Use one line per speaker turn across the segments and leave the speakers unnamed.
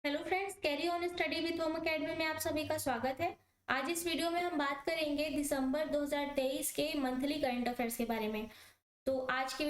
Hello friends, carry on study with home academy में आप सभी का स्वागत है। आज इस वीडियो में हम बात करेंगे दिसंबर 2023 के मंथली करंट अफेयर्स के बारे में। तो आज की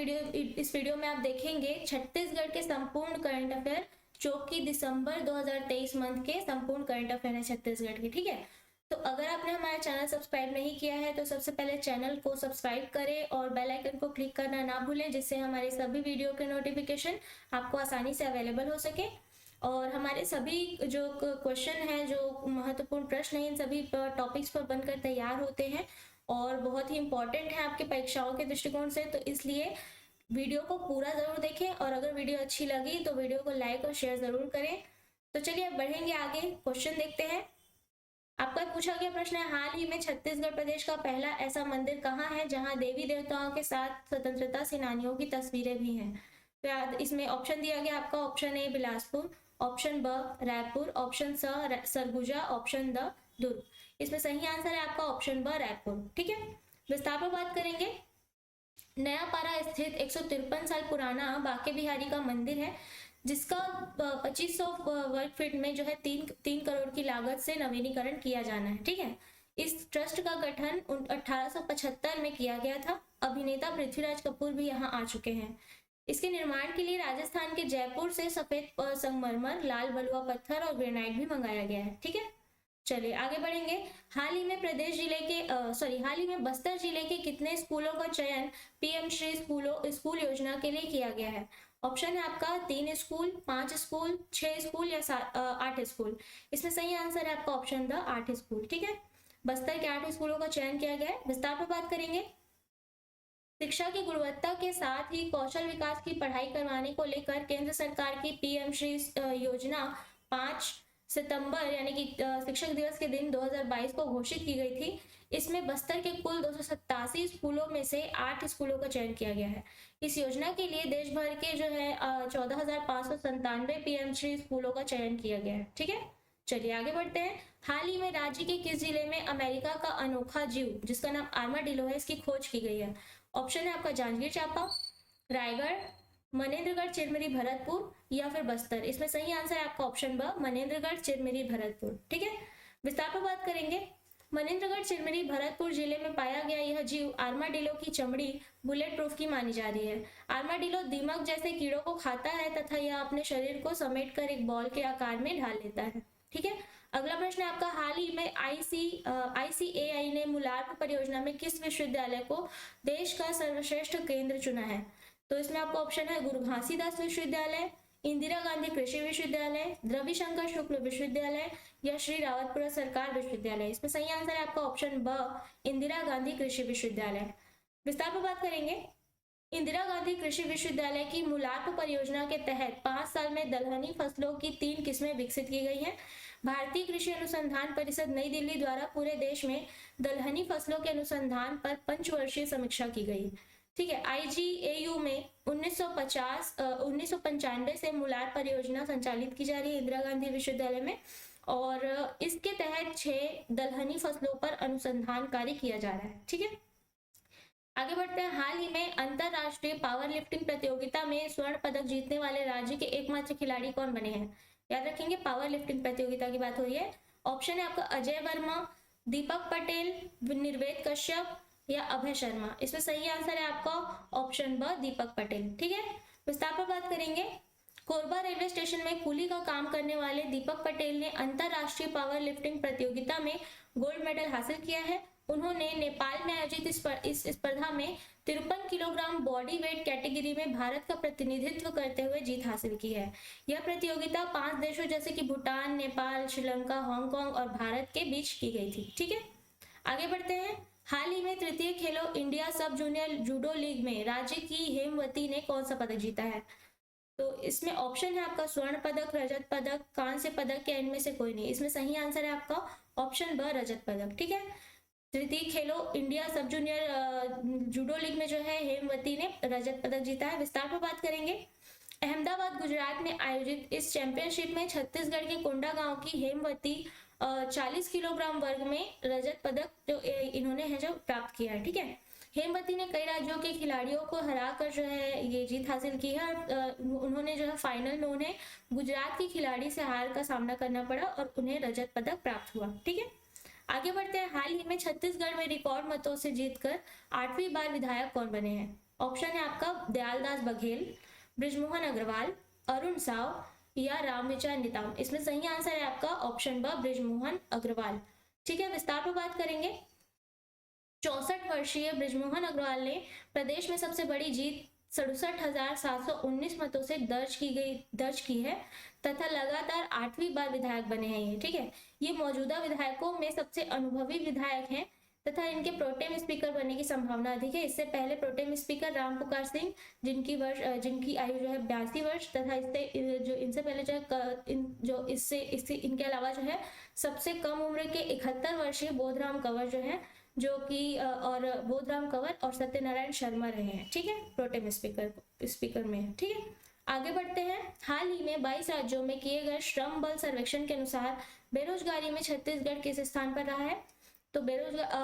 इस वीडियो में आप देखेंगे छत्तीसगढ़ के संपूर्ण करंट अफेयर, जो कि दिसंबर 2023 मंथ के संपूर्ण करंट अफेयर है छत्तीसगढ़ के। ठीक है, तो अगर आपने हमारा चैनल सब्सक्राइब नहीं किया है तो सबसे पहले चैनल को सब्सक्राइब करें और बेल आइकन को क्लिक करना ना भूलें, जिससे हमारे सभी वीडियो के नोटिफिकेशन आपको आसानी से अवेलेबल हो सके। और हमारे सभी जो क्वेश्चन हैं, जो महत्वपूर्ण प्रश्न हैं, इन सभी टॉपिक्स पर बनकर तैयार होते हैं और बहुत ही इंपॉर्टेंट है आपकी परीक्षाओं के दृष्टिकोण से। तो इसलिए वीडियो को पूरा जरूर देखें और अगर वीडियो अच्छी लगी तो वीडियो को लाइक और शेयर जरूर करें। तो चलिए अब बढ़ेंगे आगे, क्वेश्चन देखते हैं। आपका पूछा गया प्रश्न है, हाल ही में छत्तीसगढ़ प्रदेश का पहला ऐसा मंदिर कहाँ है जहाँ देवी देवताओं के साथ स्वतंत्रता सेनानियों की तस्वीरें भी हैं। तो इसमें ऑप्शन दिया गया आपका, ऑप्शन ए बिलासपुर, ऑप्शन ब रायपुर, ऑप्शन स सरगुजा, ऑप्शन द दुर्ग। इसमें सही आंसर है आपका ऑप्शन ब रायपुर। ठीक है, विस्तार पर बात करेंगे। नया पारा स्थित 153 साल पुराना बांके बिहारी का मंदिर है, जिसका 2500 वर्ग फीट में जो है तीन करोड़ की लागत से नवीनीकरण किया जाना है। ठीक है, इस ट्रस्ट का गठन 1875 में किया गया था। अभिनेता पृथ्वीराज कपूर भी यहाँ आ चुके हैं। इसके निर्माण के लिए राजस्थान के जयपुर से सफेद संगमरमर, लाल बलुआ पत्थर और ग्रेनाइट भी मंगाया गया है। ठीक है, चलिए आगे बढ़ेंगे। हाल ही में बस्तर जिले के कितने स्कूलों का चयन पीएम श्री स्कूल योजना के लिए किया गया है। ऑप्शन है आपका 3 स्कूल, 5 स्कूल, 6 स्कूल या 8 स्कूल। इसमें सही आंसर है आपका ऑप्शन द 8 स्कूल। ठीक है, बस्तर के 8 स्कूलों का चयन किया गया है। विस्तार पर बात करेंगे। शिक्षा की गुणवत्ता के साथ ही कौशल विकास की पढ़ाई करवाने को लेकर केंद्र सरकार की पीएम श्री योजना 5 सितंबर यानी कि शिक्षक दिवस के दिन 2022 को घोषित की गई थी। इसमें बस्तर के कुल 287 स्कूलों में से 8 स्कूलों का चयन किया गया है। इस योजना के लिए देश भर के जो है 14,597 पीएम श्री स्कूलों का चयन किया गया है। ठीक है, चलिए आगे बढ़ते हैं। हाल ही में राज्य के किस जिले में अमेरिका का अनोखा जीव जिसका नाम आर्माडिलो है, इसकी खोज की गई है। ऑप्शन है आपका जांजगीर चांपा, रायगढ़, मनेन्द्रगढ़, चिरमिरी, भरतपुर या फिर बस्तर। इसमें सही आंसर है आपका ऑप्शन ब मनेन्द्रगढ़, चिरमिरी, भरतपुर। ठीक है, विस्तार पर बात करेंगे। मनेन्द्रगढ़, चिरमिरी, भरतपुर जिले में पाया गया यह जीव आर्माडिलो की चमड़ी बुलेट प्रूफ की मानी जा रही है। आर्माडिलो दीमक जैसे कीड़ों को खाता है तथा यह अपने शरीर को समेटकर एक बॉल के आकार में ढाल लेता है। ठीक है, अगला प्रश्न है आपका, हाल ही में ICAI ने मुलार्प परियोजना में किस विश्वविद्यालय को देश का सर्वश्रेष्ठ केंद्र चुना है। तो इसमें आपका ऑप्शन है गुरु घासीदास विश्वविद्यालय, इंदिरा गांधी कृषि विश्वविद्यालय, रविशंकर शुक्ल विश्वविद्यालय या श्री रावतपुरा सरकार विश्वविद्यालय। इसमें सही आंसर है आपका ऑप्शन ब इंदिरा गांधी कृषि विश्वविद्यालय। विस्तार पर बात करेंगे। इंदिरा गांधी कृषि विश्वविद्यालय की मुलार्प परियोजना के तहत 5 साल में दलहनी फसलों की 3 किस्में विकसित की गई हैं। भारतीय कृषि अनुसंधान परिषद नई दिल्ली द्वारा पूरे देश में दलहनी फसलों के अनुसंधान पर पंचवर्षीय समीक्षा की गई। ठीक है, IGAU में 1995 से मुलार्प परियोजना संचालित की जा रही है इंदिरा गांधी विश्वविद्यालय में, और इसके तहत 6 दलहनी फसलों पर अनुसंधान कार्य किया जा रहा है। ठीक है, आगे बढ़ते हैं। हाल ही में अंतरराष्ट्रीय पावर लिफ्टिंग प्रतियोगिता में स्वर्ण पदक जीतने वाले राज्य के एकमात्र खिलाड़ी कौन बने हैं। याद रखेंगे, पावर लिफ्टिंग प्रतियोगिता की बात हो रही है। ऑप्शन है आपका अजय वर्मा, दीपक पटेल, निर्वेद कश्यप या अभय शर्मा। इसमें सही आंसर है आपका ऑप्शन ब दीपक पटेल। ठीक है, विस्तार पर बात करेंगे। कोरबा रेलवे स्टेशन में कूली का काम करने वाले दीपक पटेल ने अंतरराष्ट्रीय पावर लिफ्टिंग प्रतियोगिता में गोल्ड मेडल हासिल किया है। उन्होंने नेपाल में आयोजित इस स्पर्धा में 53 किलोग्राम बॉडी वेट कैटेगरी में भारत का प्रतिनिधित्व करते हुए जीत हासिल की है। यह प्रतियोगिता 5 देशों जैसे कि भूटान, नेपाल, श्रीलंका, हांगकांग और भारत के बीच की गई थी। ठीक है, आगे बढ़ते हैं। हाल ही में तृतीय खेलो इंडिया सब जूनियर जूडो लीग में राज्य की हेमवती ने कौन सा पदक जीता है। तो इसमें ऑप्शन है आपका स्वर्ण पदक, रजत पदक, कांस्य पदक या इनमें से कोई नहीं। इसमें सही आंसर है आपका ऑप्शन ब रजत पदक। ठीक है, तृतीय खेलो इंडिया सब जूनियर जूडो लीग में जो है हेमवती ने रजत पदक जीता है। विस्तार पर बात करेंगे। अहमदाबाद गुजरात में आयोजित इस चैंपियनशिप में छत्तीसगढ़ के कोंडा गांव की हेमवती 40 किलोग्राम वर्ग में रजत पदक जो इन्होंने है जो प्राप्त किया है। ठीक है, हेमवती ने कई राज्यों के खिलाड़ियों को हराकर जो है ये जीत हासिल की है और उन्होंने जो है फाइनल में उन्हें गुजरात की खिलाड़ी से हार का सामना करना पड़ा और उन्हें रजत पदक प्राप्त हुआ। ठीक है, आगे बढ़ते हैं। हाल ही में छत्तीसगढ़ में रिकॉर्ड मतों से जीतकर 8वीं बार विधायक कौन बने हैं? ऑप्शन है आपका दयालदास बघेल, बृजमोहन अग्रवाल, अरुण साव या रामविचार नेताम। इसमें सही आंसर है आपका ऑप्शन ब, बृजमोहन अग्रवाल। ठीक है, विस्तार पर बात करेंगे। 64 वर्षीय बृजमोहन अग्रवाल ने प्रदेश में सबसे बड़ी जीत 67,719 मतों से दर्ज की है तथा लगातार 8वीं बार विधायक बने हैं ये। ठीक है, ये मौजूदा विधायकों में सबसे अनुभवी विधायक हैं तथा इनके प्रोटेम स्पीकर बनने की संभावना अधिक है। इससे पहले प्रोटेम स्पीकर रामपुकार सिंह जिनकी आयु जो है 82 वर्ष तथा इनसे पहले इनके अलावा जो है सबसे कम उम्र के 71 वर्षीय बोधराम कंवर जो है जो कि और बोधराम कंवर और सत्यनारायण शर्मा रहे हैं। ठीक है, प्रोटेम स्पीकर में। ठीक है, आगे बढ़ते हैं। हाल ही में 22 राज्यों में किए गए श्रम बल सर्वेक्षण के अनुसार बेरोजगारी में छत्तीसगढ़ किस स्थान पर रहा है? तो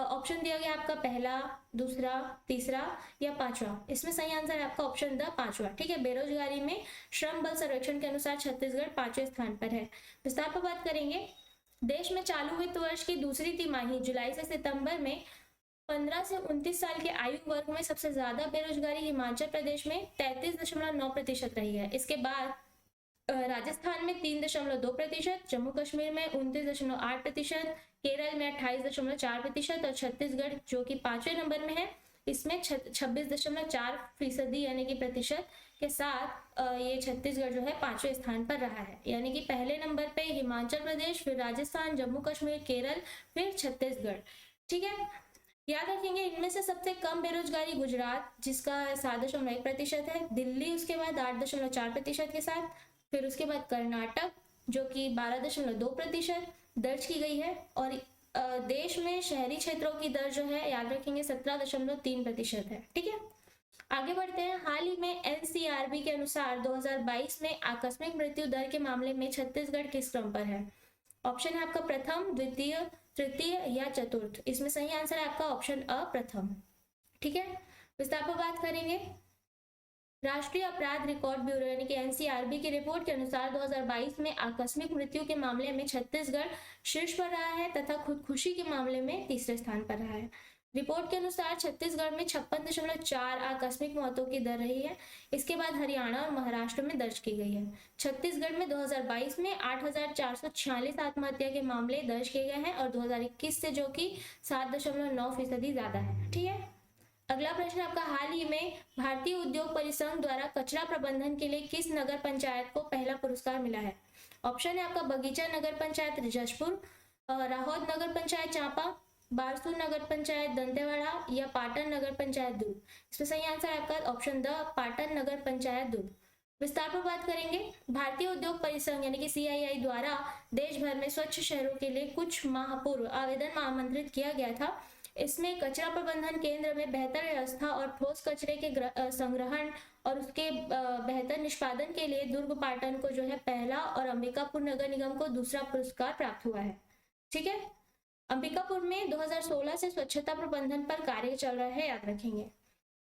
ऑप्शन दिया गया आपका पहला, दूसरा, तीसरा या पांचवा। इसमें सही आंसर है आपका ऑप्शन द, पांचवा। ठीक है, बेरोजगारी में श्रम बल सर्वेक्षण के अनुसार छत्तीसगढ़ 5वें स्थान पर है। विस्तार पर बात करेंगे। देश में चालू वित्त वर्ष की दूसरी तिमाही जुलाई से सितंबर में 15 से 29 साल के आयु वर्ग में सबसे ज्यादा बेरोजगारी हिमाचल प्रदेश में 33.9% रही है। इसके बाद राजस्थान में 3.2%, जम्मू कश्मीर में 29.8%, केरल में 28.4% और छत्तीसगढ़ जो कि 5वें नंबर में है इसमें 26.4% यानी कि प्रतिशत के साथ ये छत्तीसगढ़ जो है 5वें स्थान पर रहा है। यानी कि पहले नंबर पे हिमाचल प्रदेश, फिर राजस्थान, जम्मू कश्मीर, केरल, फिर छत्तीसगढ़। ठीक है, याद रखेंगे इनमें से सबसे कम बेरोजगारी गुजरात जिसका 7.1% है, दिल्ली उसके बाद 8.4% के साथ, फिर उसके बाद कर्नाटक जो कि 12.2% दर्ज की गई है और देश में शहरी क्षेत्रों की दर जो है याद रखेंगे 17.3% है। ठीक है, आगे बढ़ते हैं। हाल ही में एनसीआरबी के अनुसार 2022 में आकस्मिक मृत्यु दर के मामले में छत्तीसगढ़ किस क्रम पर है? ऑप्शन है आपका प्रथम, द्वितीय, तृतीय या चतुर्थ। इसमें सही आंसर है आपका ऑप्शन अ, प्रथम। ठीक है, विस्तार पर बात करेंगे। राष्ट्रीय अपराध रिकॉर्ड ब्यूरो यानी कि एनसीआरबी की रिपोर्ट के अनुसार 2022 में आकस्मिक मृत्यु के मामले में छत्तीसगढ़ शीर्ष पर रहा है तथा खुदकुशी के मामले में तीसरे स्थान पर रहा है। रिपोर्ट के अनुसार छत्तीसगढ़ में 56.4 आकस्मिक मौतों की दर रही है। इसके बाद हरियाणा और महाराष्ट्र में दर्ज की गई है। छत्तीसगढ़ में 2022 में 8,446 आत्महत्या के मामले दर्ज किए गए हैं और 2021 से जो कि 7.9% ज्यादा है। ठीक है, अगला प्रश्न आपका, हाल ही में भारतीय उद्योग परिसंघ द्वारा कचरा प्रबंधन के लिए किस नगर पंचायत को पहला पुरस्कार मिला है? ऑप्शन है आपका बगीचा नगर पंचायत जशपुर, राहौद नगर पंचायत चांपा, बारसूर नगर पंचायत दंतेवाड़ा या पाटन नगर पंचायत दुर्ग। इसमें सही आंसर है आपका ऑप्शन द, पाटन नगर पंचायत दुर्ग। विस्तार पर बात करेंगे। भारतीय उद्योग परिसंघ यानी कि सीआईआई द्वारा देश भर में स्वच्छ शहरों के लिए कुछ माह पूर्व आवेदन आमंत्रित किया गया था। इसमें कचरा प्रबंधन केंद्र में बेहतर व्यवस्था और ठोस कचरे के संग्रहण और उसके बेहतर निष्पादन के लिए दुर्ग पाटन को जो है पहला और अंबिकापुर नगर निगम को दूसरा पुरस्कार प्राप्त हुआ है। ठीक है, अंबिकापुर में 2016 से स्वच्छता प्रबंधन पर कार्य चल रहा है, याद रखेंगे।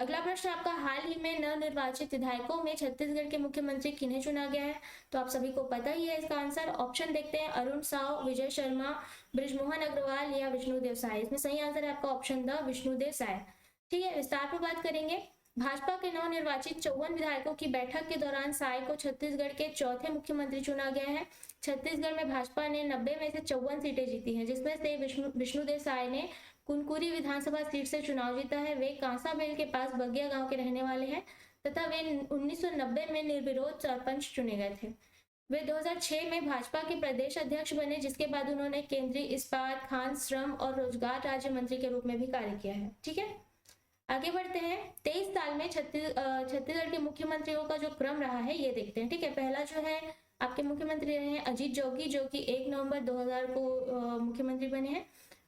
अगला प्रश्न आपका, हाल ही में नवनिर्वाचित विधायकों में छत्तीसगढ़ के मुख्यमंत्री किन्हें चुना गया है? तो आप सभी को पता ही है इसका आंसर। ऑप्शन देखते हैं, अरुण साव, विजय शर्मा, बृजमोहन अग्रवाल या विष्णुदेव साय। इसमें सही आंसर है आपका ऑप्शन द, विष्णुदेव साय। ठीक है, विस्तार पर बात करेंगे। भाजपा के नवनिर्वाचित 54 विधायकों की बैठक के दौरान साय को छत्तीसगढ़ के चौथे मुख्यमंत्री चुना गया है। छत्तीसगढ़ में भाजपा ने 90 में से 54 सीटें जीती हैं, जिसमें से विष्णुदेव साय ने कुनकुरी विधानसभा सीट से चुनाव जीता है। वे कांसाबेल के पास बगिया गांव के रहने वाले हैं तथा वे 1990 में निर्विरोध सरपंच चुने गए थे। वे 2006 में भाजपा के प्रदेश अध्यक्ष बने, जिसके बाद उन्होंने केंद्रीय इस्पात, खान, श्रम और रोजगार राज्य मंत्री के रूप में भी कार्य किया है। ठीक है, आगे बढ़ते हैं। 23 साल में छत्तीसगढ़ के मुख्यमंत्रियों का जो क्रम रहा है ये देखते हैं। ठीक है, पहला जो है आपके मुख्यमंत्री रहे हैं अजीत जोगी जो कि 1 नवंबर 2000 को मुख्यमंत्री बने हैं।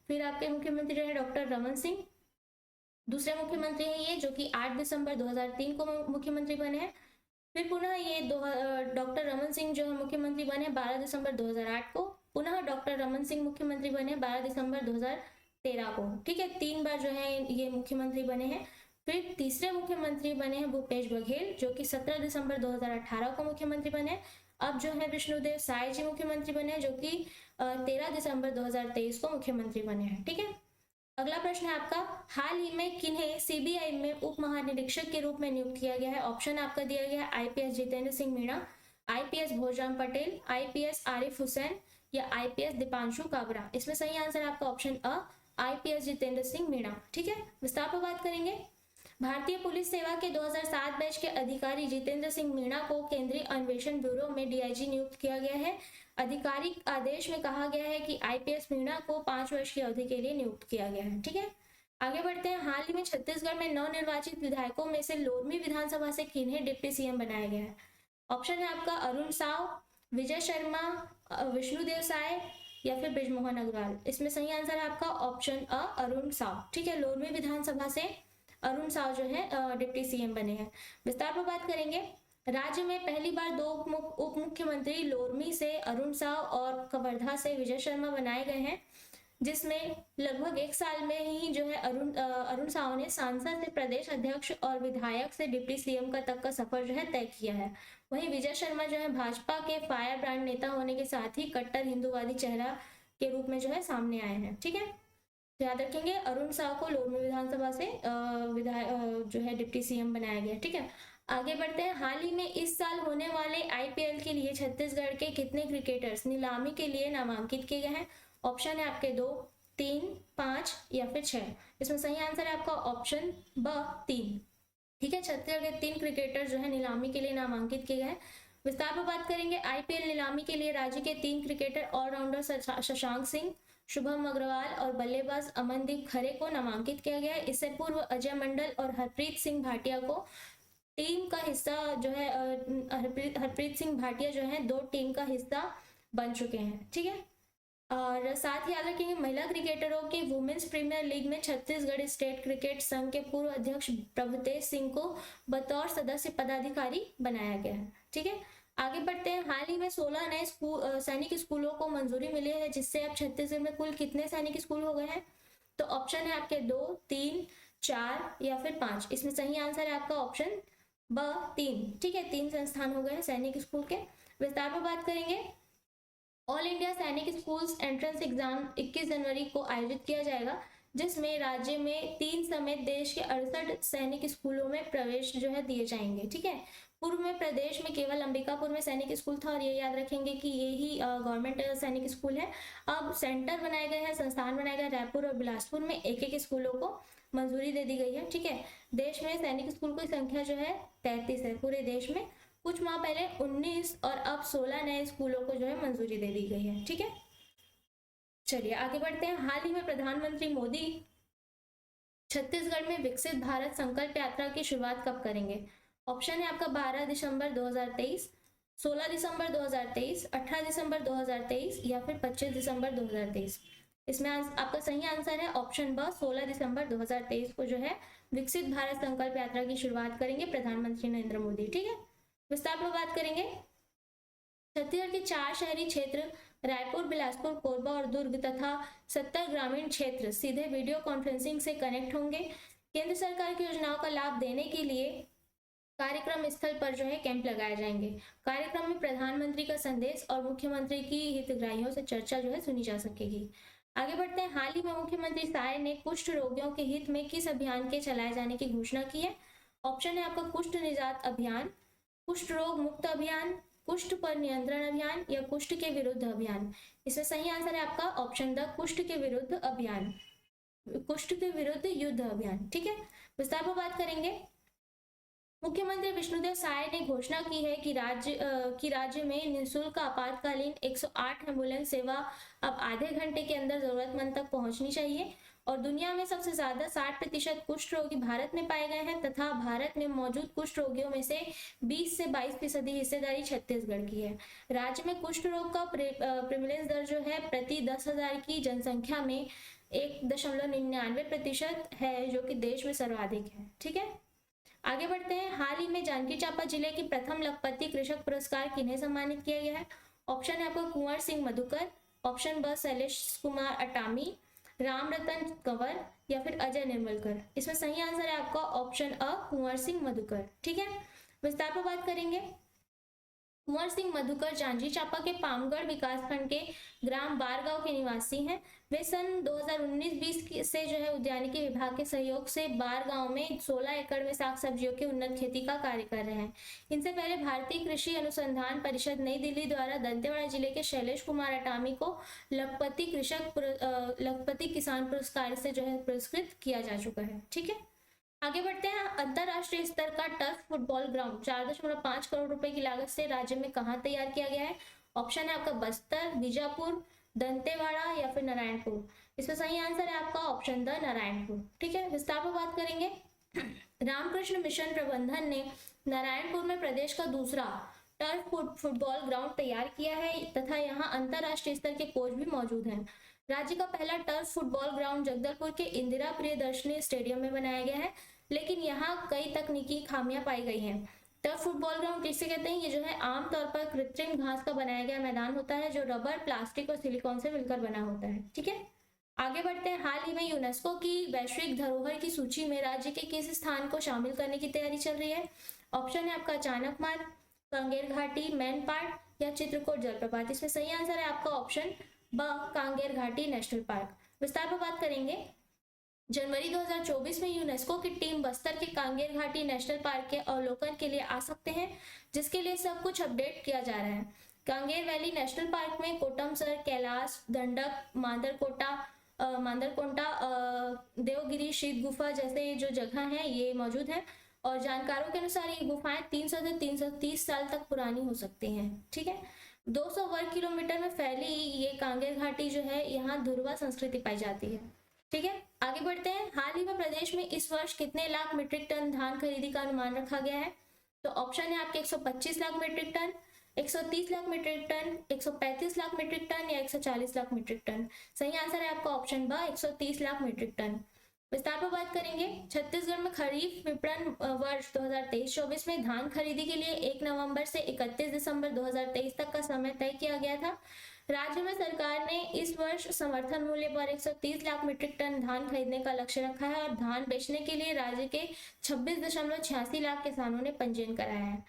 फिर आपके मुख्यमंत्री रहे डॉक्टर रमन सिंह, दूसरे मुख्यमंत्री हैं ये जो कि 8 दिसंबर 2003 को मुख्यमंत्री बने हैं। फिर पुनः ये डॉक्टर रमन सिंह जो है मुख्यमंत्री बने 12 दिसंबर 2008 को। पुनः डॉक्टर रमन सिंह मुख्यमंत्री बने 12 दिसंबर 2013 को, ठीक है। 3 बार जो है ये मुख्यमंत्री बने हैं। फिर तीसरे मुख्यमंत्री बने हैं भूपेश बघेल, जो कि 17 दिसंबर 2018 को मुख्यमंत्री बने। अब जो है विष्णुदेव साय जी मुख्यमंत्री बने हैं, जो कि 13 दिसंबर 2023 को मुख्यमंत्री बने हैं, ठीक है। अगला प्रश्न है आपका, हाल ही में किन्हें सीबीआई में उप महानिरीक्षक के रूप में नियुक्त किया गया है? ऑप्शन आपका दिया गया है IPS Jitendra Singh Meena, IPS Bhojram Patel, IPS Arif Hussain या आईपीएस दीपांशु काबरा। इसमें सही आंसर है आपका ऑप्शन अ, आईपीएस जितेंद्र सिंह मीणा, ठीक है। विस्तार पर बात करेंगे। भारतीय पुलिस सेवा के 2007 बैच के अधिकारी जितेंद्र सिंह मीणा को केंद्रीय अन्वेषण ब्यूरो में डीआईजी नियुक्त किया गया है। आधिकारिक आदेश में कहा गया है कि आईपीएस मीणा को 5 वर्ष की अवधि के लिए नियुक्त किया गया है, ठीक है। आगे बढ़ते हैं। हाल ही में छत्तीसगढ़ में नवनिर्वाचित विधायकों में से लोरमी विधानसभा से किन्हें डिप्टी सीएम बनाया गया है? ऑप्शन है आपका अरुण साव, विजय शर्मा, विष्णुदेव साय या फिर बृजमोहन अग्रवाल। इसमें सही आंसर है आपका ऑप्शन अ, अरुण साव, ठीक है। लोरमी विधानसभा से अरुण साव जो है डिप्टी सीएम बने हैं। विस्तार पर बात करेंगे। राज्य में पहली बार 2 उप मुख्यमंत्री लोरमी से अरुण साव और कवर्धा से विजय शर्मा बनाए गए हैं, जिसमें लगभग 1 साल में ही जो है अरुण साव ने सांसद से प्रदेश अध्यक्ष और विधायक से डिप्टी सीएम का तक का सफर जो है तय किया है। वहीं विजय शर्मा जो है भाजपा के फायर ब्रांड नेता होने के साथ ही कट्टर हिंदूवादी चेहरा के रूप में जो है सामने आए हैं, ठीक है। याद रखेंगे अरुण साव को लोरमी विधानसभा से विधायक जो है डिप्टी सीएम बनाया गया, ठीक है। आगे बढ़ते हैं। हाल ही में इस साल होने वाले आईपीएल के लिए छत्तीसगढ़ के कितने क्रिकेटर्स नीलामी के लिए नामांकित किए गए हैं? ऑप्शन है आपके 2, 3, 5 या फिर 6। इसमें सही आंसर है आपका ऑप्शन ब, 3, ठीक है। छत्तीसगढ़ के 3 क्रिकेटर जो है नीलामी के लिए नामांकित किए गए हैं। विस्तार पर बात करेंगे। आईपीएल नीलामी के लिए राज्य के 3 क्रिकेटर ऑलराउंडर शशांक सिंह, शुभम अग्रवाल और बल्लेबाज अमनदीप खरे को नामांकित किया गया है। इससे पूर्व अजय मंडल और हरप्रीत सिंह भाटिया को टीम का हिस्सा जो है हरप्रीत सिंह भाटिया जो है 2 टीम का हिस्सा बन चुके हैं, ठीक है। और साथ ही याद रखेंगे महिला क्रिकेटरों की वुमेन्स प्रीमियर लीग में छत्तीसगढ़ स्टेट क्रिकेट संघ के पूर्व अध्यक्ष प्रभुतेज सिंह को बतौर सदस्य पदाधिकारी बनाया गया है, ठीक है। आगे बढ़ते हैं। हाल ही में 16 नए सैनिक स्कूलों को मंजूरी मिली है, जिससे अब छत्तीसगढ़ में कुल कितने सैनिक स्कूल हो गए हैं? तो ऑप्शन है आपके 2, 3, 4 या फिर 5। इसमें सही आंसर है आपका ऑप्शन ब, 3, ठीक है। 3 संस्थान हो गए हैं सैनिक स्कूल के। विस्तार पर बात करेंगे। ऑल इंडिया सैनिक स्कूल्स एंट्रेंस एग्जाम 21 जनवरी को आयोजित किया जाएगा, जिसमें राज्य में 3 समेत देश के 68 सैनिक स्कूलों में प्रवेश जो है दिए जाएंगे, ठीक है। पूर्व में प्रदेश में केवल अंबिकापुर में सैनिक स्कूल था और ये याद रखेंगे कि ये ही गवर्नमेंट सैनिक स्कूल है। अब सेंटर बनाए गए हैं, संस्थान बनाए गए रायपुर और बिलासपुर में एक स्कूलों को मंजूरी दे दी गई है, ठीक है। देश में सैनिक स्कूल की संख्या जो है 33 है पूरे देश में। कुछ माह पहले 19 और अब 16 नए स्कूलों को जो है मंजूरी दे दी गई है, ठीक है। चलिए आगे बढ़ते हैं। हाल ही में प्रधानमंत्री मोदी छत्तीसगढ़ में विकसित भारत संकल्प यात्रा की शुरुआत कब करेंगे? ऑप्शन है आपका 12 दिसंबर 2023, 16 दिसंबर 2023, 18 दिसंबर 2023 या फिर 25 दिसंबर 2023। इसमें आपका सही आंसर है ऑप्शन ब, 16 दिसंबर 2023 को जो है विकसित भारत संकल्प यात्रा की शुरुआत करेंगे प्रधानमंत्री नरेंद्र मोदी, ठीक है। विस्तार पर बात करेंगे। छत्तीसगढ़ के 4 शहरी क्षेत्र रायपुर, बिलासपुर, कोरबा और दुर्ग तथा 70 ग्रामीण क्षेत्र सीधे वीडियो कॉन्फ्रेंसिंग से कनेक्ट होंगे। केंद्र सरकार की योजनाओं का लाभ देने के लिए कार्यक्रम स्थल पर जो है कैंप लगाए जाएंगे। कार्यक्रम में प्रधानमंत्री का संदेश और मुख्यमंत्री की हितग्राहियों से चर्चा जो है सुनी जा सकेगी। आगे बढ़ते हैं। हाल ही में मुख्यमंत्री साय ने कुष्ठ रोगियों के हित में किस अभियान के चलाए जाने की घोषणा की है? ऑप्शन है आपका कुष्ठ निजात अभियान, कुष्ठ रोग मुक्त अभियान, कुष्ठ पर नियंत्रण अभियान या कुष्ठ के विरुद्ध अभियान। इसमें सही आंसर है आपका ऑप्शन द, कुष्ठ के विरुद्ध अभियान, कुष्ठ के विरुद्ध युद्ध अभियान, ठीक है। विस्तार पर बात करेंगे। मुख्यमंत्री विष्णुदेव साय ने घोषणा की है कि राज्य में निःशुल्क आपातकालीन 108 एम्बुलेंस सेवा अब आधे घंटे के अंदर जरूरतमंद तक पहुंचनी चाहिए और दुनिया में सबसे ज्यादा 60% कुष्ठ रोगी भारत में पाए गए हैं तथा भारत में मौजूद कुष्ठ रोगियों में से 20 से 22% हिस्सेदारी छत्तीसगढ़ की है। राज्य में कुष्ठ रोग का प्रेवलेंस दर जो है प्रति 10,000 की जनसंख्या में 1.99% है, जो कि देश में सर्वाधिक है, ठीक है। आगे बढ़ते हैं। हाल ही में जांजगीर चांपा जिले की प्रथम लखपति कृषक पुरस्कार किन्हें सम्मानित किया गया है? ऑप्शन है आपको कुंवर सिंह मधुकर, ऑप्शन ब शैलेश कुमार अटामी, राम रतन कंवर या फिर अजय निर्मलकर। इसमें सही आंसर है आपका ऑप्शन अ, कुंवर सिंह मधुकर। ठीक है, विस्तार पर बात करेंगे। कुंवर सिंह मधुकर जांजगीर चांपा के पामगढ़ विकासखंड के ग्राम बारगांव के निवासी हैं। वे सन 2019-20 से जो है उद्यानिकी विभाग के सहयोग से बारगांव में 16 एकड़ में साग सब्जियों की उन्नत खेती का कार्य कर रहे हैं। इनसे पहले भारतीय कृषि अनुसंधान परिषद नई दिल्ली द्वारा दंतेवाड़ा जिले के शैलेश कुमार अटामी को लखपति किसान पुरस्कार से जो है पुरस्कृत किया जा चुका है। ठीक है, आगे बढ़ते हैं। अंतरराष्ट्रीय स्तर का टर्फ फुटबॉल ग्राउंड 4.5 करोड़ रुपए की लागत से राज्य में कहाँ तैयार किया गया है? ऑप्शन है आपका बस्तर, बीजापुर, दंतेवाड़ा या फिर नारायणपुर। इसमें सही आंसर है आपका ऑप्शन द नारायणपुर। ठीक है, विस्तार पर बात करेंगे। रामकृष्ण मिशन प्रबंधन ने नारायणपुर में प्रदेश का दूसरा टर्फ फुटबॉल ग्राउंड तैयार किया है तथा यहाँ अंतरराष्ट्रीय स्तर के कोच भी मौजूद हैं। राज्य का पहला टर्फ फुटबॉल ग्राउंड जगदलपुर के इंदिरा प्रियदर्शनी स्टेडियम में बनाया गया है, लेकिन यहाँ कई तकनीकी खामियां पाई गई हैं। टर्फ फुटबॉल ग्राउंड किसे कहते हैं? ये जो है आमतौर पर कृत्रिम घास का बनाया गया मैदान होता है जो रबर, प्लास्टिक और सिलिकॉन से मिलकर बना होता है। ठीक है, आगे बढ़ते हैं। हाल ही में यूनेस्को की वैश्विक धरोहर की सूची में राज्य के किस स्थान को शामिल करने की तैयारी चल रही है? ऑप्शन है आपका चाणक्य मार्ग, कांगेर घाटी, मैनपाट या चित्रकूट जलप्रपात। इसमें सही आंसर है आपका ऑप्शन ब, कांगेर घाटी नेशनल पार्क। विस्तार पर बात करेंगे। जनवरी 2024 में यूनेस्को की टीम बस्तर के कांगेर घाटी नेशनल पार्क के अवलोकन के लिए आ सकते हैं, जिसके लिए सब कुछ अपडेट किया जा रहा है। कांगेर वैली नेशनल पार्क में कोटमसर, कैलाश, दंडक, मांदरकोंटा, देवगिरी, शीत गुफा जैसे जो जगह हैं ये मौजूद हैं और जानकारों के अनुसार ये गुफाएं 300 से 330 साल तक पुरानी हो सकती हैं। ठीक है, 200 वर्ग किलोमीटर में फैली ये कांगेर घाटी जो है यहाँ ध्रुवा संस्कृति पाई जाती है। ठीक है, आगे बढ़ते हैं। हाल ही में प्रदेश में इस वर्ष कितने लाख मीट्रिक टन धान खरीदी का अनुमान रखा गया है? तो ऑप्शन है आपके 125 lakh metric ton, 130 lakh metric ton, 135 lakh metric ton या 140 लाख मीट्रिक टन। सही आंसर है आपका ऑप्शन ब, 130 लाख मीट्रिक टन। विस्तार पर बात करेंगे। छत्तीसगढ़ में खरीफ विपणन वर्ष 2023-24 में धान खरीदी के लिए 1 नवंबर से 31 दिसंबर 2023 तक का समय तय किया गया था। राज्य में सरकार ने इस वर्ष समर्थन मूल्य पर 130 लाख मीट्रिक टन धान खरीदने का लक्ष्य रखा है और धान बेचने के लिए राज्य के 26.86 लाख किसानों ने पंजीयन कराया है।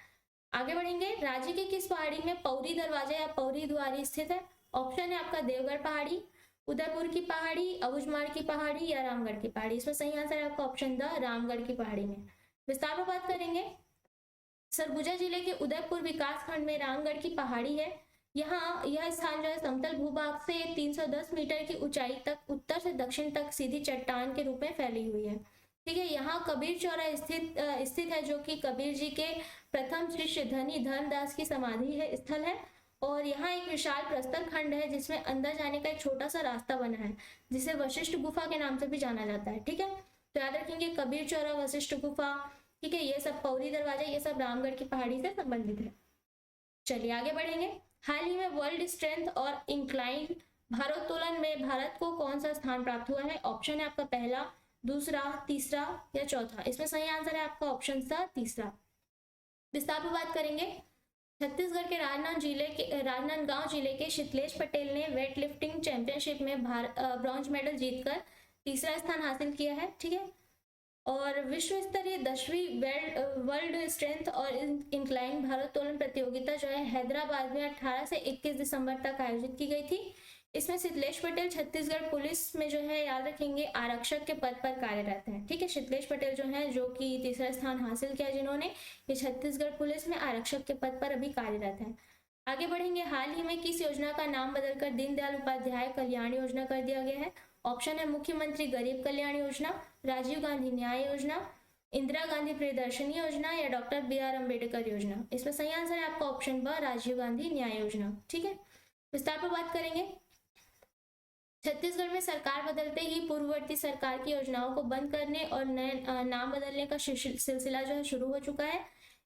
आगे बढ़ेंगे। राज्य के किस पहाड़ी में पौरी दरवाजा या पौरी द्वारी स्थित है? ऑप्शन है आपका देवगढ़ पहाड़ी, उदयपुर की पहाड़ी, अबूझमाड़ की पहाड़ी या रामगढ़ की पहाड़ी। इसमें सही आंसर है आपका ऑप्शन द, रामगढ़ की पहाड़ी में। विस्तार में बात करेंगे। सरगुजा जिले के उदयपुर विकास खंड में रामगढ़ की पहाड़ी है। यहाँ यह स्थान जो है समतल भूभाग से 310 मीटर की ऊंचाई तक उत्तर से दक्षिण तक सीधी चट्टान के रूप में फैली हुई है। ठीक है, यहाँ कबीर चौरा स्थित है जो कि कबीर जी के प्रथम शिष्य धनी धर्मदास की समाधि है स्थल है और यहाँ एक विशाल प्रस्तर खंड है जिसमें अंदर जाने का एक छोटा सा रास्ता बना है जिसे वशिष्ठ गुफा के नाम से भी जाना जाता है। ठीक है, तो याद रखेंगे कबीर चौरा, वशिष्ठ गुफा, ठीक है, ये सब पौरी दरवाजा, ये सब रामगढ़ की पहाड़ी से संबंधित है। चलिए आगे बढ़ेंगे। हाल ही में वर्ल्ड स्ट्रेंथ और इंक्लाइन भारोत्तोलन में भारत को कौन सा स्थान प्राप्त हुआ है? ऑप्शन है आपका पहला, दूसरा, तीसरा या चौथा। इसमें सही आंसर है आपका ऑप्शन सा, तीसरा। विस्तार पर बात करेंगे। छत्तीसगढ़ के राजनांदगांव जिले के शीतलेश पटेल ने वेट लिफ्टिंग चैंपियनशिप में ब्रॉन्ज मेडल जीतकर तीसरा स्थान हासिल किया है। ठीक है, और विश्व स्तरीय 10वीं वर्ल्ड स्ट्रेंथ और इंक्लाइन भारोत्तोलन प्रतियोगिता जो है हैदराबाद में 18 से 21 दिसंबर तक आयोजित की गई थी। इसमें शीतलेश पटेल छत्तीसगढ़ पुलिस में जो है याद रखेंगे आरक्षक के पद पर कार्यरत हैं। ठीक है, शीतलेश पटेल जो है जो कि तीसरा स्थान हासिल किया जिन्होंने, ये छत्तीसगढ़ पुलिस में आरक्षक के पद पर अभी कार्यरत हैं। आगे बढ़ेंगे। हाल ही में किस योजना का नाम बदलकर दीनदयाल उपाध्याय कल्याण योजना कर दिया गया है? ऑप्शन है मुख्यमंत्री गरीब कल्याण योजना, राजीव गांधी न्याय योजना, इंदिरा गांधी प्रियदर्शनी योजना या डॉक्टर BR अम्बेडकर योजना। इसमें सही आंसर है आपका ऑप्शन ब, राजीव गांधी न्याय योजना। ठीक है, विस्तार पर बात करेंगे। छत्तीसगढ़ में सरकार बदलते ही पूर्ववर्ती सरकार की योजनाओं को बंद करने और नए नाम बदलने का सिलसिला जो है शुरू हो चुका है।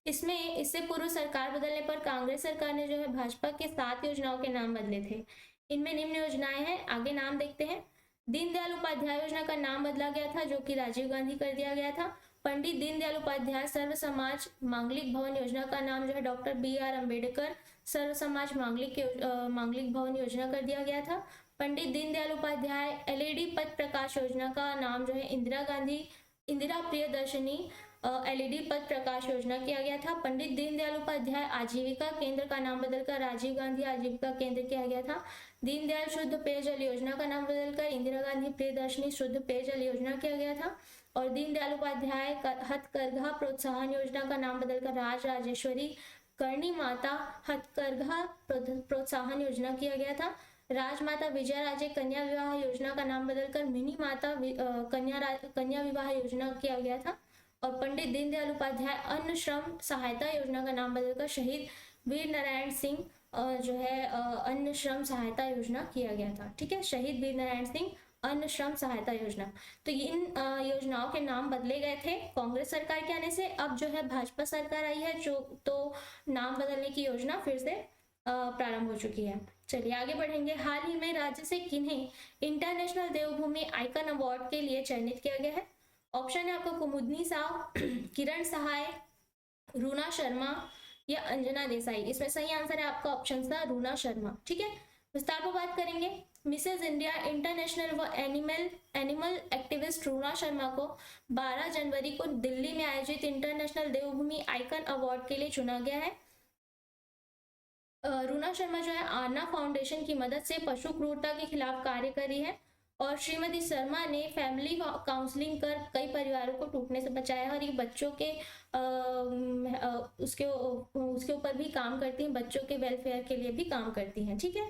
इससे पूर्व सरकार बदलने पर कांग्रेस सरकार ने जो है भाजपा के 7 योजनाओं के नाम बदले थे। इनमें निम्न योजनाएं हैं, आगे नाम देखते हैं। दीनदयाल उपाध्याय योजना का नाम बदला गया था जो कि राजीव गांधी कर दिया गया था। पंडित दीनदयाल उपाध्याय सर्व समाज मांगलिक भवन योजना का नाम जो है डॉक्टर BR अम्बेडकर सर्व समाज मांगलिक भवन योजना कर दिया गया था। पंडित दीनदयाल उपाध्याय एलईडी पथ प्रकाश योजना का नाम जो है इंदिरा प्रियदर्शनी एलईडी पथ प्रकाश योजना किया गया था। पंडित दीनदयाल उपाध्याय आजीविका केंद्र का नाम बदलकर राजीव गांधी आजीविका केंद्र किया गया था। दीनदयाल शुद्ध पेयजल योजना का नाम बदलकर इंदिरा गांधी प्रियदर्शनी शुद्ध पेयजल योजना किया गया था। और दीनदयाल उपाध्याय हथकरघा प्रोत्साहन योजना का नाम बदलकर राजराजेश्वरी करणी माता हथकरघा प्रोत्साहन योजना किया गया था। राजमाता विजयराजे कन्या विवाह योजना का नाम बदलकर मिनी माता कन्या विवाह योजना किया गया था। और पंडित दीनदयाल उपाध्याय अन्न श्रम सहायता योजना का नाम बदलकर शहीद वीर नारायण सिंह जो है अन्न श्रम सहायता योजना किया गया था। ठीक है, शहीद वीर नारायण सिंह अन्न श्रम सहायता योजना। तो इन योजनाओं के नाम बदले गए थे कांग्रेस सरकार के आने से। अब जो है भाजपा सरकार आई है जो तो नाम बदलने की योजना फिर से प्रारंभ हो चुकी है। चलिए आगे बढ़ेंगे। हाल ही में राज्य से किन्हें इंटरनेशनल देवभूमि आइकन अवार्ड के लिए चयनित किया गया है? ऑप्शन है आपको कुमुदनी साव, किरण सहाय, रूना शर्मा या अंजना देसाई। इसमें सही आंसर है आपका ऑप्शन सा रूना शर्मा। ठीक है, विस्तार पर बात करेंगे। मिसेज इंडिया इंटरनेशनल व एनिमल एक्टिविस्ट रूना शर्मा को 12 जनवरी को दिल्ली में आयोजित इंटरनेशनल देवभूमि आइकन अवार्ड के लिए चुना गया है। रूना शर्मा जो है आना फाउंडेशन की मदद से पशु क्रूरता के खिलाफ कार्य करी है और श्रीमती शर्मा ने फैमिली काउंसलिंग कर कई परिवारों को टूटने से बचाया है और ये बच्चों के उसके ऊपर भी काम करती हैं, बच्चों के वेलफेयर के लिए भी काम करती हैं। ठीक है,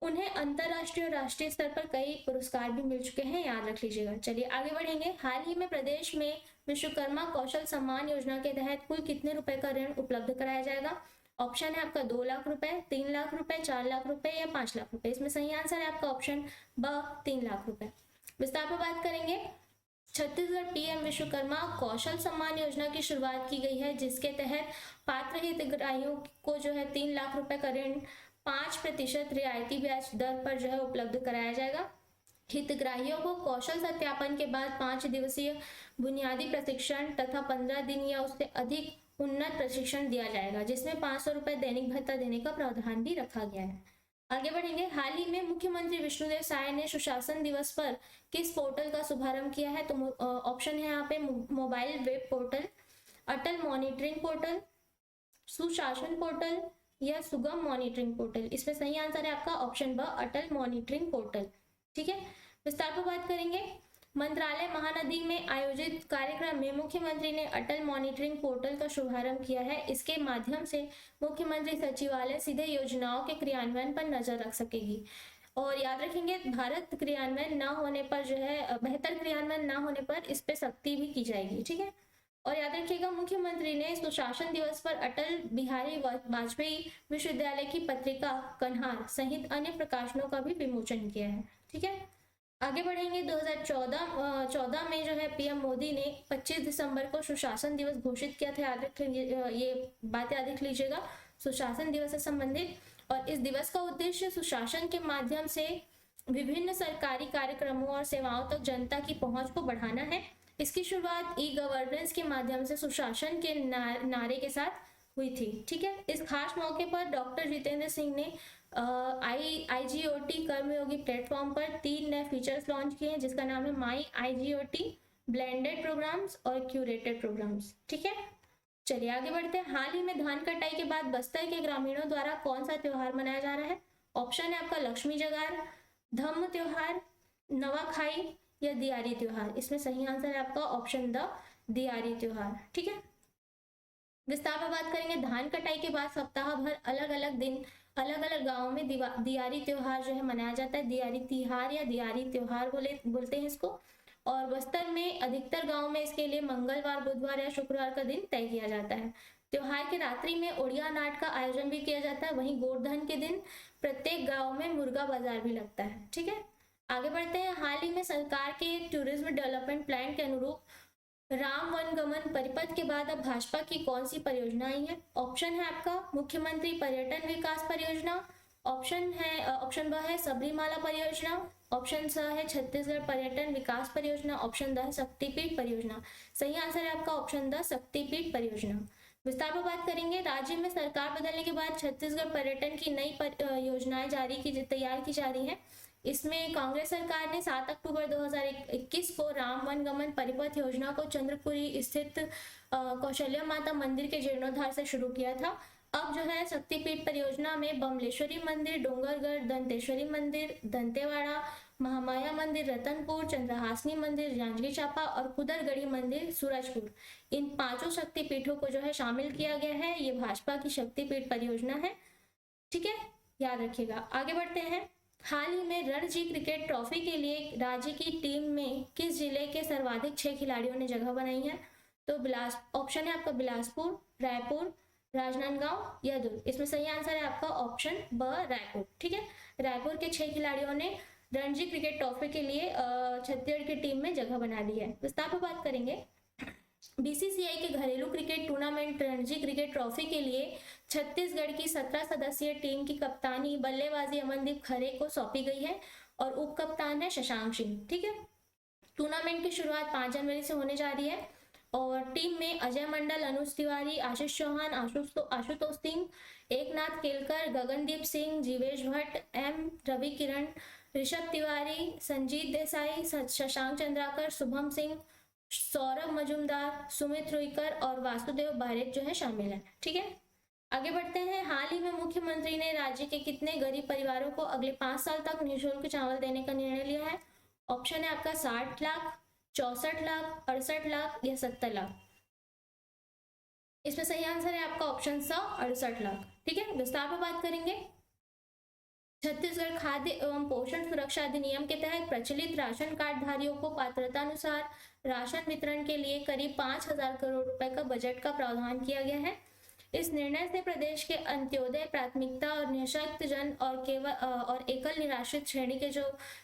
उन्हें अंतरराष्ट्रीय और राष्ट्रीय स्तर पर कई पुरस्कार भी मिल चुके हैं, याद रख लीजिएगा। चलिए आगे बढ़ेंगे। हाल ही में प्रदेश में विश्वकर्मा कौशल सम्मान योजना के तहत कुल कितने रुपए का ऋण उपलब्ध कराया जाएगा? ऑप्शन है आपका 2 लाख रुपए, 3 लाख रुपए, 4 लाख रुपए या 5 लाख रुपए। इसमें सही आंसर है आपका ऑप्शन ब 3 लाख रुपए। विस्तार पर बात करेंगे। छत्तीसगढ़ पीएम विश्वकर्मा कौशल सम्मान योजना की शुरुआत की गई है जिसके तहत पात्र हितग्राहियों को जो है 3 लाख रुपए का ऋण 5% रियायती ब्याज दर पर जो है उपलब्ध कराया जाएगा। हितग्राहियों को कौशल सत्यापन के बाद 5 दिवसीय बुनियादी प्रशिक्षण तथा 15 दिन या उससे अधिक उन्नत प्रशिक्षण दिया जाएगा जिसमें 500 रुपए दैनिक भत्ता देने का प्रावधान भी रखा गया है। आगे बढ़ेंगे। हाल ही में मुख्यमंत्री विष्णुदेव साय ने सुशासन दिवस पर किस पोर्टल का शुभारंभ किया है? तो ऑप्शन है यहाँ पे मोबाइल वेब पोर्टल, अटल मॉनिटरिंग पोर्टल, सुशासन पोर्टल या सुगम मॉनिटरिंग पोर्टल। इसमें सही आंसर है आपका ऑप्शन ब अटल मॉनिटरिंग पोर्टल। ठीक है, विस्तार पर बात करेंगे। मंत्रालय महानदी में आयोजित कार्यक्रम में मुख्यमंत्री ने अटल मॉनिटरिंग पोर्टल का शुभारंभ किया है। इसके माध्यम से मुख्यमंत्री सचिवालय सीधे योजनाओं के क्रियान्वयन पर नजर रख सकेगी और याद रखेंगे भारत क्रियान्वयन ना होने पर जो है बेहतर क्रियान्वयन ना होने पर इस पे सख्ती भी की जाएगी। ठीक है, और याद रखिएगा मुख्यमंत्री ने सुशासन दिवस पर अटल बिहारी वाजपेयी विश्वविद्यालय की पत्रिका कन्हार सहित अन्य प्रकाशनों का भी विमोचन किया है। ठीक है, आगे बढ़ेंगे। 2014 में जो है पीएम मोदी ने 25 दिसंबर को सुशासन दिवस घोषित किया था। याद रख ये बात याद रख लीजिएगा सुशासन दिवस से संबंधित। और इस दिवस का उद्देश्य सुशासन के माध्यम से विभिन्न सरकारी कार्यक्रमों और सेवाओं तक जनता की पहुंच को बढ़ाना है। इसकी शुरुआत ई गवर्नेंस के माध्यम से सुशासन के नारे के साथ हुई थी। ठीक है, इस खास मौके पर डॉक्टर जितेंद्र सिंह ने IGOT कर्मयोगी प्लेटफॉर्म पर 3 नए फीचर्स लॉन्च किए हैं जिसका नाम है माई IGOT, ब्लेंडेड प्रोग्राम्स और क्यूरेटेड प्रोग्राम्स। ठीक है, चलिए आगे बढ़ते हैं। हाल ही में धान कटाई के बाद बस्तर के ग्रामीणों द्वारा कौन सा त्योहार मनाया जा रहा है? ऑप्शन है आपका लक्ष्मी जगार, धम्म त्योहार, नवाखाई या दियारी त्योहार। इसमें सही आंसर है आपका ऑप्शन द दियारी त्योहार। ठीक है, विस्तार में बात करेंगे। धान कटाई के बाद सप्ताह भर अलग अलग दिन अलग अलग गांवों में दियारी त्योहार जो है मनाया जाता है। दियारी तिहार या दियारी त्योहार बोलते हैं इसको। और बस्तर में अधिकतर गांवों में इसके लिए मंगलवार, बुधवार या शुक्रवार का दिन तय किया जाता है। त्योहार के रात्रि में उड़िया नाट का आयोजन भी किया जाता है। वहीं गोवर्धन के दिन प्रत्येक गाँव में मुर्गा बाजार भी लगता है। ठीक है, आगे बढ़ते हैं। हाल ही में सरकार के टूरिज्म डेवलपमेंट प्लान के अनुरूप राम वनगमन परिपथ के बाद अब भाजपा की कौन सी परियोजना आई है? ऑप्शन है आपका मुख्यमंत्री पर्यटन विकास परियोजना, ऑप्शन ब है सबरीमाला परियोजना, ऑप्शन स है छत्तीसगढ़ पर्यटन विकास परियोजना, ऑप्शन द है शक्तिपीठ परियोजना। सही आंसर है आपका ऑप्शन द शक्तिपीठ परियोजना। विस्तार पर बात करेंगे। राज्य में सरकार बदलने के बाद छत्तीसगढ़ पर्यटन की नई योजनाएं तैयार की जा रही है। इसमें कांग्रेस सरकार ने 7 अक्टूबर 2021 को राम वनगमन परिपथ योजना को चंद्रपुरी स्थित कौशल्या माता मंदिर के जीर्णोद्धार से शुरू किया था। अब जो है शक्तिपीठ परियोजना में बमलेश्वरी मंदिर, डोंगरगढ़ दंतेश्वरी मंदिर, दंतेवाड़ा महामाया मंदिर, रतनपुर चंद्रहासनी मंदिर, जांजगीर चांपा और कुदरगढ़ी मंदिर सूरजपुर, इन 5 शक्तिपीठों को जो है शामिल किया गया है। ये भाजपा की शक्तिपीठ परियोजना है, ठीक है, याद रखिएगा। आगे बढ़ते हैं। हाल ही में रणजी क्रिकेट ट्रॉफी के लिए राज्य की टीम में किस जिले के सर्वाधिक 6 खिलाड़ियों ने जगह बनाई है? तो ऑप्शन है आपका बिलासपुर, रायपुर, राजनांदगांव या दुर्ग। इसमें सही आंसर है आपका ऑप्शन ब, रायपुर, ठीक है। रायपुर के 6 खिलाड़ियों ने रणजी क्रिकेट ट्रॉफी के लिए छत्तीसगढ़ की टीम में जगह बना ली है। विस्तार पर बात करेंगे। बीसीसीआई के घरेलू cricket tournament Ranji cricket trophy के लिए छत्तीसगढ़ की 17 सदस्यीय टीम की कप्तानी बल्लेबाजी अमनदीप खरे को सौंपी गई है और उप कप्तान है शशांक सिंह, ठीक है। टूर्नामेंट की शुरुआत 5 जनवरी से होने जा रही है और टीम में अजय मंडल, अनुज तिवारी, आशीष चौहान, आशुतोष सिंह, एकनाथ केलकर, गगनदीप सिंह, जीवेश भट्ट, एम रवि किरण, ऋषभ तिवारी, संजीत देसाई, शशांक चंद्राकर, शुभम सिंह, सौरभ मजूमदार, सुमित रुईकर और वासुदेव बारेक जो है शामिल है, ठीक है। आगे बढ़ते हैं। हाल ही में मुख्यमंत्री ने राज्य के कितने गरीब परिवारों को अगले 5 साल तक निःशुल्क चावल देने का निर्णय लिया है? ऑप्शन है आपका 60 लाख, 64 लाख, 68 लाख या 70 लाख। इसमें सही आंसर है आपका ऑप्शन स, 68 लाख, ठीक है। विस्तार पर बात करेंगे। छत्तीसगढ़ खाद्य एवं पोषण सुरक्षा अधिनियम के तहत प्रचलित राशन कार्ड धारियों को पात्रता अनुसार राशन वितरण के लिए करीब 5,000 करोड़ रुपए का बजट का प्रावधान किया गया है। इस निर्णय से प्रदेश के अंत्योदय, प्राथमिकता और निःशक्त जन और एकल निराश्रित श्रेणी के जो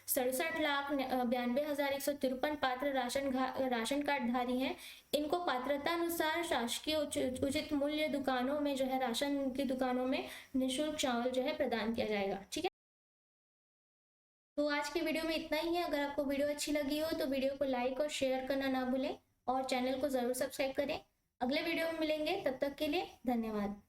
67,92,153 पात्र राशन कार्ड धारी हैं, इनको पात्रता अनुसार शासकीय उचित मूल्य दुकानों में जो है राशन की दुकानों में निःशुल्क चावल जो है प्रदान किया जाएगा, ठीक है। तो आज की वीडियो में इतना ही है। अगर आपको वीडियो अच्छी लगी हो तो वीडियो को लाइक और शेयर करना ना भूलें और चैनल को जरूर सब्सक्राइब करें। अगले वीडियो में मिलेंगे, तब तक के लिए धन्यवाद।